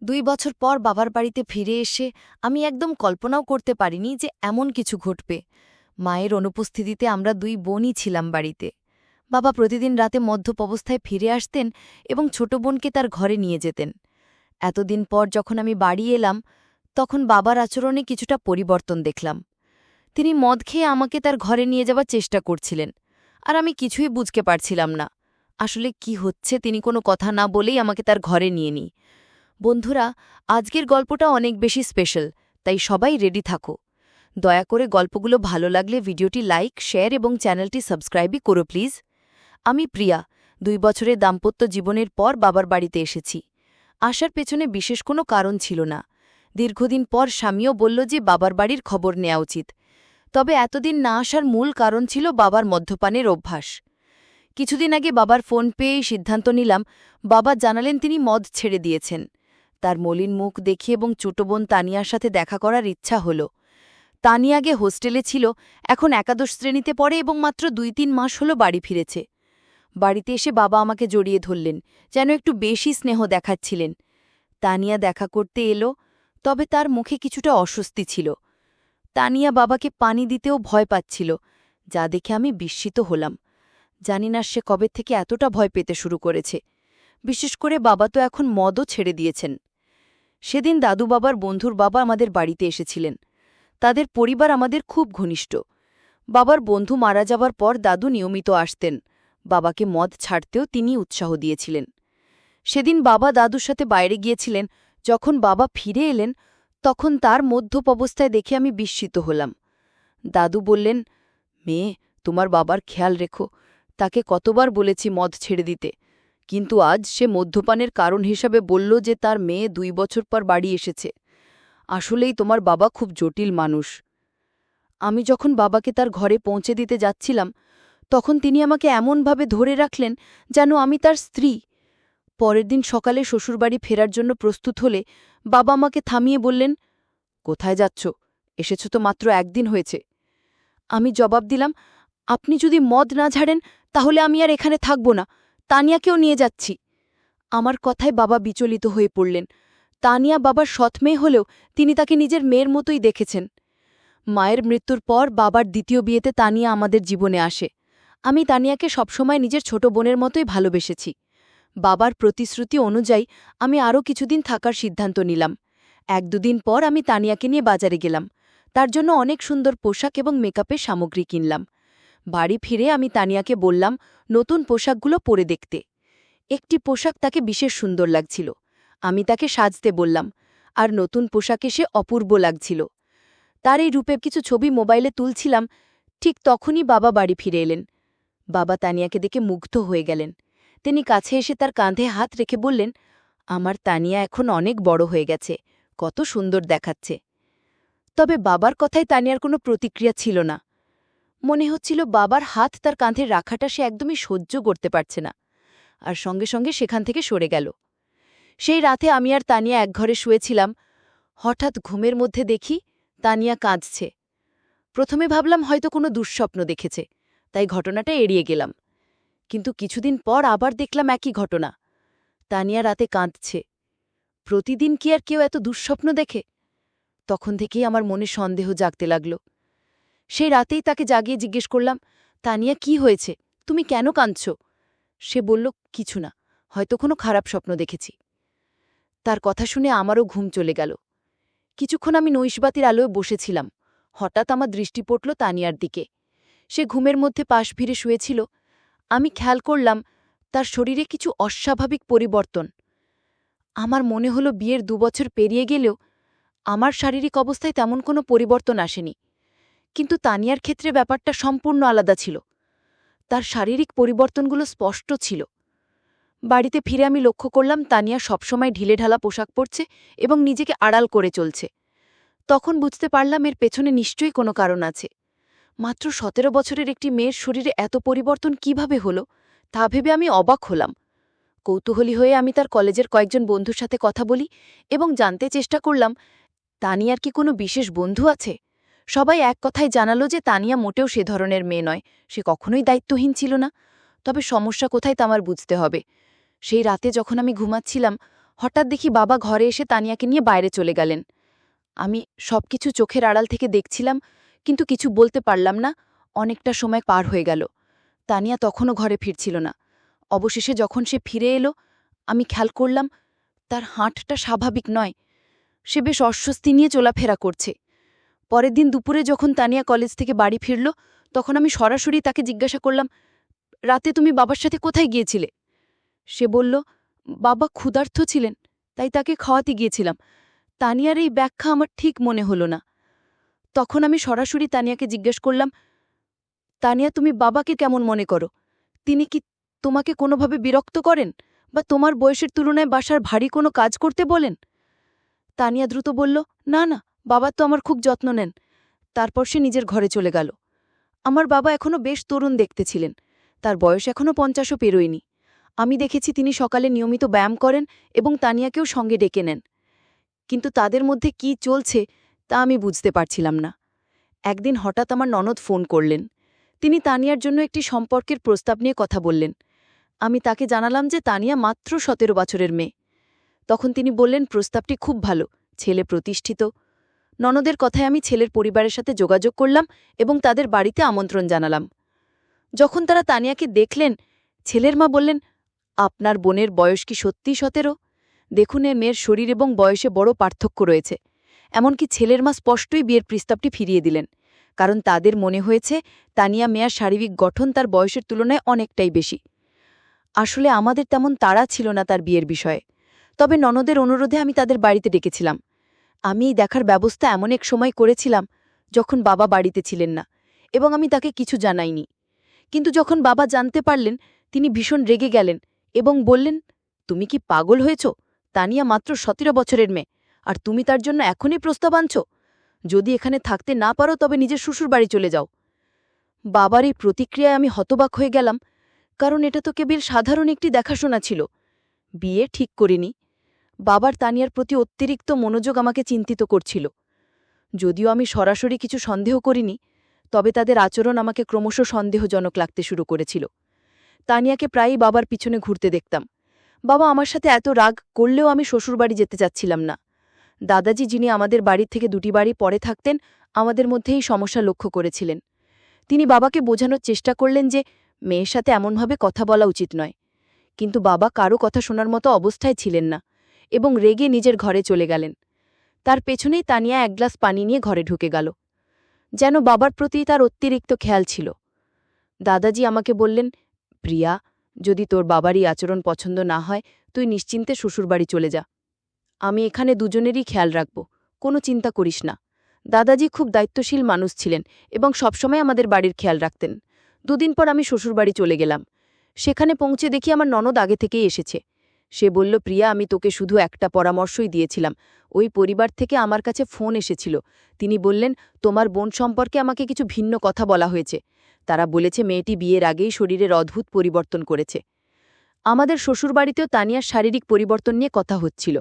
২ বছর পর বাবার বাড়িতে ফিরে এসে আমি একদম কল্পনাও করতে পারিনি যে এমন কিছু ঘটবে। মায়ের অনুপস্থিতিতে আমরা ২ বোনই ছিলাম বাড়িতে। বাবা প্রতিদিন রাতে মদ্যপ অবস্থায় ফিরে আসতেন এবং ছোট বোনকে তার ঘরে নিয়ে যেতেন। এতদিন পর যখন আমি বাড়ি এলাম, তখন বাবার আচরণে কিছুটা পরিবর্তন দেখলাম। তিনি মদ খেয়ে আমাকে তার ঘরে নিয়ে যাবার চেষ্টা করছিলেন, আর আমি কিছুই বুঝতে পারছিলাম না আসলে কি হচ্ছে। তিনি কোনো কথা না বলেই আমাকে তার ঘরে নিয়ে নিই। বন্ধুরা, আজকের গল্পটা অনেক বেশি স্পেশাল, তাই সবাই রেডি থাকো। দয়া করে গল্পগুলো ভালো লাগলে ভিডিওটি লাইক, শেয়ার এবং চ্যানেলটি সাবস্ক্রাইবই করো প্লিজ। আমি প্রিয়া, ২ বছরের দাম্পত্য জীবনের পর বাবার বাড়িতে এসেছি। আসার পেছনে বিশেষ কোনো কারণ ছিল না। দীর্ঘদিন পর স্বামীও বলল যে বাবার বাড়ির খবর নেওয়া উচিত। তবে এতদিন না আসার মূল কারণ ছিল বাবার মদ্যপানের অভ্যাস। কিছুদিন আগে বাবার ফোন পেয়েই সিদ্ধান্ত নিলাম। বাবা জানালেন তিনি মদ ছেড়ে দিয়েছেন। তার মলিন মুখ দেখে এবং ছোট বোন তানিয়ার সাথে দেখা করার ইচ্ছা হল। তানিয়া আগে হোস্টেলে ছিল, এখন একাদশ শ্রেণীতে পড়ে এবং মাত্র ২-৩ মাস হল বাড়ি ফিরেছে। বাড়িতে এসে বাবা আমাকে জড়িয়ে ধরলেন, যেন একটু বেশি স্নেহ দেখাচ্ছিলেন। তানিয়া দেখা করতে এলো, তবে তার মুখে কিছুটা অস্বস্তি ছিল। তানিয়া বাবাকে পানি দিতেও ভয় পাচ্ছিল, যা দেখে আমি বিস্মিত হলাম। জানি না সে কবে থেকে এতটা ভয় পেতে শুরু করেছে। বিশেষ করে বাবা তো এখন মদও ছেড়ে দিয়েছেন। সেদিন দাদু বাবার বন্ধুর বাবা আমাদের বাড়িতে এসেছিলেন। তাদের পরিবার আমাদের খুব ঘনিষ্ঠ। বাবার বন্ধু মারা যাবার পর দাদু নিয়মিত আসতেন। বাবাকে মদ ছাড়তেও তিনি উৎসাহ দিয়েছিলেন। সেদিন বাবা দাদুর সাথে বাইরে গিয়েছিলেন। যখন বাবা ফিরে এলেন, তখন তার মদ্যপ অবস্থায় দেখে আমি বিস্মিত হলাম। দাদু বললেন, মেয়ে, তোমার বাবার খেয়াল রেখো। তাকে কতবার বলেছি মদ ছেড়ে দিতে, কিন্তু আজ সে মদ্যপানের কারণ হিসাবে বলল যে তার মেয়ে ২ বছর পর বাড়ি এসেছে। আসলেই তোমার বাবা খুব জটিল মানুষ। আমি যখন বাবাকে তার ঘরে পৌঁছে দিতে যাচ্ছিলাম, তখন তিনি আমাকে এমনভাবে ধরে রাখলেন যেন আমি তার স্ত্রী। পরের দিন সকালে শ্বশুরবাড়ি ফেরার জন্য প্রস্তুত হলে বাবা আমাকে থামিয়ে বললেন, কোথায় যাচ্ছ? এসেছ তো মাত্র ১ দিন হয়েছে। আমি জবাব দিলাম, আপনি যদি মদ না ঝাড়েন তাহলে আমি আর এখানে থাকব না। তানিয়াকেও নিয়ে যাচ্ছি। আমার কথায় বাবা বিচলিত হয়ে পড়লেন। তানিয়া বাবার সৎমেয়ে হলেও তিনি তাকে নিজের মেয়ের মতোই দেখেছেন। মায়ের মৃত্যুর পর বাবার দ্বিতীয় বিয়েতে তানিয়া আমাদের জীবনে আসে। আমি তানিয়াকে সবসময় নিজের ছোট বোনের মতোই ভালোবেসেছি। বাবার প্রতিশ্রুতি অনুযায়ী আমি আরও কিছুদিন থাকার সিদ্ধান্ত নিলাম। ১-২ দিন পর আমি তানিয়াকে নিয়ে বাজারে গেলাম। তার জন্য অনেক সুন্দর পোশাক এবং মেকআপের সামগ্রী কিনলাম। বাড়ি ফিরে আমি তানিয়াকে বললাম নতুন পোশাকগুলো পরে দেখতে। একটি পোশাক তাকে বিশেষ সুন্দর লাগছিল। আমি তাকে সাজতে বললাম, আর নতুন পোশাকে সে অপূর্ব লাগছিল। তার এই রূপে কিছু ছবি মোবাইলে তুলছিলাম, ঠিক তখনই বাবা বাড়ি ফিরে এলেন। বাবা তানিয়াকে দেখে মুগ্ধ হয়ে গেলেন। তিনি কাছে এসে তার কাঁধে হাত রেখে বললেন, আমার তানিয়া এখন অনেক বড় হয়ে গেছে, কত সুন্দর দেখাচ্ছে। তবে বাবার কথায় তানিয়ার কোনো প্রতিক্রিয়া ছিল না। মনে হচ্ছিল বাবার হাত তার কাঁধে রাখাটা সে একদমই সহ্য করতে পারছে না, আর সঙ্গে সঙ্গে সেখান থেকে সরে গেল। সেই রাতে আমি আর তানিয়া একঘরে শুয়েছিলাম। হঠাৎ ঘুমের মধ্যে দেখি তানিয়া কাঁদছে। প্রথমে ভাবলাম হয়তো কোনো দুঃস্বপ্ন দেখেছে, তাই ঘটনাটা এড়িয়ে গেলাম। কিন্তু কিছুদিন পর আবার দেখলাম একই ঘটনা। তানিয়া রাতে কাঁদছে। প্রতিদিন কি আর কেউ এত দুঃস্বপ্ন দেখে? তখন থেকেই আমার মনে সন্দেহ জাগতে লাগল। সেই রাতেই তাকে জাগিয়ে জিজ্ঞেস করলাম, তানিয়া, কি হয়েছে? তুমি কেন কাঁদছ? সে বলল, কিছু না, হয়তো কোনো খারাপ স্বপ্ন দেখেছি। তার কথা শুনে আমারও ঘুম চলে গেল। কিছুক্ষণ আমি নৈশবাতির আলোয় বসেছিলাম। হঠাৎ আমার দৃষ্টি পড়ল তানিয়ার দিকে। সে ঘুমের মধ্যে পাশ ভিড়ে শুয়েছিল। আমি খেয়াল করলাম তার শরীরে কিছু অস্বাভাবিক পরিবর্তন। আমার মনে হলো বিয়ের ২ বছর পেরিয়ে গেলেও আমার শারীরিক অবস্থায় তেমন কোনো পরিবর্তন আসেনি। কিন্তু তানিয়ার ক্ষেত্রে ব্যাপারটা সম্পূর্ণ আলাদা ছিল। তার শারীরিক পরিবর্তনগুলো স্পষ্ট ছিল। বাড়িতে ফিরে আমি লক্ষ্য করলাম তানিয়া সবসময় ঢিলেঢালা পোশাক পরছে এবং নিজেকে আড়াল করে চলছে। তখন বুঝতে পারলাম এর পেছনে নিশ্চয়ই কোনো কারণ আছে। মাত্র ১৭ বছরের একটি মেয়ের শরীরে এত পরিবর্তন কিভাবে হলো, তা ভেবে আমি অবাক হলাম। কৌতূহলী হয়ে আমি তার কলেজের কয়েকজন বন্ধুর সাথে কথা বলি এবং জানতে চেষ্টা করলাম তানিয়ার কি কোনো বিশেষ বন্ধু আছে। সবাই এক কথায় জানালো যে তানিয়া মোটেও সে ধরনের মেয়ে নয়, সে কখনোই দায়িত্বহীন ছিল না। তবে সমস্যা কোথায় তা আমার বুঝতে হবে। সেই রাতে যখন আমি ঘুমাচ্ছিলাম, হঠাৎ দেখি বাবা ঘরে এসে তানিয়াকে নিয়ে বাইরে চলে গেলেন। আমি সবকিছু চোখের আড়াল থেকে দেখছিলাম, কিন্তু কিছু বলতে পারলাম না। অনেকটা সময় পার হয়ে গেল। তানিয়া তখনও ঘরে ফিরছিল না। অবশেষে যখন সে ফিরে এলো, আমি খেয়াল করলাম তার হাঁটটা স্বাভাবিক নয়। সে বেশ অস্বস্তি নিয়ে চলাফেরা করছে। পরের দিন দুপুরে যখন তানিয়া কলেজ থেকে বাড়ি ফিরল, তখন আমি সরাসরি তাকে জিজ্ঞাসা করলাম, রাতে তুমি বাবার সাথে কোথায় গিয়েছিলে? সে বলল, বাবা ক্ষুধার্ত ছিলেন, তাই তাকে খাওয়াতে গিয়েছিলাম। তানিয়ার এই ব্যাখ্যা আমার ঠিক মনে হলো না। তখন আমি সরাসরি তানিয়াকে জিজ্ঞেস করলাম, তানিয়া, তুমি বাবাকে কেমন মনে করো? তিনি কি তোমাকে কোনোভাবে বিরক্ত করেন, বা তোমার বয়সের তুলনায় বাসার ভারী কোনো কাজ করতে বলেন? তানিয়া দ্রুত বলল, না না, বাবা তো আমার খুব যত্ন নেন। তারপর সে নিজের ঘরে চলে গেল। আমার বাবা এখনও বেশ তরুণ দেখতে ছিলেন। তার বয়স এখনও 50ও পেরোয়নি। আমি দেখেছি তিনি সকালে নিয়মিত ব্যায়াম করেন এবং তানিয়াকেও সঙ্গে ডেকে নেন। কিন্তু তাদের মধ্যে কি চলছে তা আমি বুঝতে পারছিলাম না। একদিন হঠাৎ আমার ননদ ফোন করলেন। তিনি তানিয়ার জন্য একটি সম্পর্কের প্রস্তাব নিয়ে কথা বললেন। আমি তাকে জানালাম যে তানিয়া মাত্র 17 বছরের মেয়ে। তখন তিনি বললেন, প্রস্তাবটি খুব ভালো, ছেলে প্রতিষ্ঠিত। ননদের কথায় আমি ছেলের পরিবারের সাথে যোগাযোগ করলাম এবং তাদের বাড়িতে আমন্ত্রণ জানালাম। যখন তারা তানিয়াকে দেখলেন, ছেলের মা বললেন, আপনার বোনের বয়স কি সত্যি 17? দেখুন, এ মেয়ের শরীর এবং বয়সে বড় পার্থক্য রয়েছে। এমনকি ছেলের মা স্পষ্টই বিয়ের প্রস্তাবটি ফিরিয়ে দিলেন, কারণ তাদের মনে হয়েছে তানিয়া মেয়ার শারীরিক গঠন তার বয়সের তুলনায় অনেকটাই বেশি। আসলে আমাদের তেমন তাড়া ছিল না তার বিয়ের বিষয়ে। তবে ননদের অনুরোধে আমি তাদের বাড়িতে ডেকেছিলাম। আমি এই দেখার ব্যবস্থা এমন এক সময় করেছিলাম যখন বাবা বাড়িতে ছিলেন না, এবং আমি তাকে কিছু জানাইনি। কিন্তু যখন বাবা জানতে পারলেন, তিনি ভীষণ রেগে গেলেন এবং বললেন, তুমি কি পাগল হয়েছ? তানিয়া মাত্র 17 বছরের মেয়ে, আর তুমি তার জন্য এখনই প্রস্তাব আনছ? যদি এখানে থাকতে না পারো তবে নিজের শ্বশুর বাড়ি চলে যাও। বাবার এই প্রতিক্রিয়ায় আমি হতবাক হয়ে গেলাম, কারণ এটা তো কেবল সাধারণ একটি দেখাশোনা ছিল। বিয়ে ঠিক করিনি। বাবার তানিয়ার প্রতি অতিরিক্ত মনোযোগ আমাকে চিন্তিত করছিল। যদিও আমি সরাসরি কিছু সন্দেহ করিনি, তবে তাদের আচরণ আমাকে ক্রমশ সন্দেহজনক লাগতে শুরু করেছিল। তানিয়াকে প্রায়ই বাবার পিছনে ঘুরতে দেখতাম। বাবা আমার সাথে এত রাগ করলেও আমি শ্বশুরবাড়ি যেতে চাচ্ছিলাম না। দাদাজি, যিনি আমাদের বাড়ির থেকে 2টি বাড়ি পরে থাকতেন, আমাদের মধ্যে এই সমস্যা লক্ষ্য করেছিলেন। তিনি বাবাকে বোঝানোর চেষ্টা করলেন যে মেয়ের সাথে এমনভাবে কথা বলা উচিত নয়। কিন্তু বাবা কারো কথা শোনার মতো অবস্থায় ছিলেন না এবং রেগে নিজের ঘরে চলে গেলেন। তার পেছনেই তানিয়া এক গ্লাস পানি নিয়ে ঘরে ঢুকে গেল, যেন বাবার প্রতি তার অতিরিক্ত খেয়াল ছিল। দাদাজি আমাকে বললেন, প্রিয়া, যদি তোর বাবারই আচরণ পছন্দ না হয়, তুই নিশ্চিন্তে শ্বশুরবাড়ি চলে যা। আমি এখানে দুজনেরই খেয়াল রাখব, কোনো চিন্তা করিস না। দাদাজি খুব দায়িত্বশীল মানুষ ছিলেন এবং সবসময় আমাদের বাড়ির খেয়াল রাখতেন। 2 দিন পর আমি শ্বশুরবাড়ি চলে গেলাম। সেখানে পৌঁছে দেখি আমার ননদ আগে থেকেই এসেছে। সে বলল, প্রিয়া, আমি তোকে শুধু একটা পরামর্শই দিয়েছিলাম। ওই পরিবার থেকে আমার কাছে ফোন এসেছিল। তিনি বললেন, তোমার বোন সম্পর্কে আমাকে কিছু ভিন্ন কথা বলা হয়েছে। তারা বলেছে মেয়েটি বিয়ের আগেই শরীরের অদ্ভুত পরিবর্তন করেছে। আমাদের শ্বশুরবাড়িতেও তানিয়ার শারীরিক পরিবর্তন নিয়ে কথা হচ্ছিল।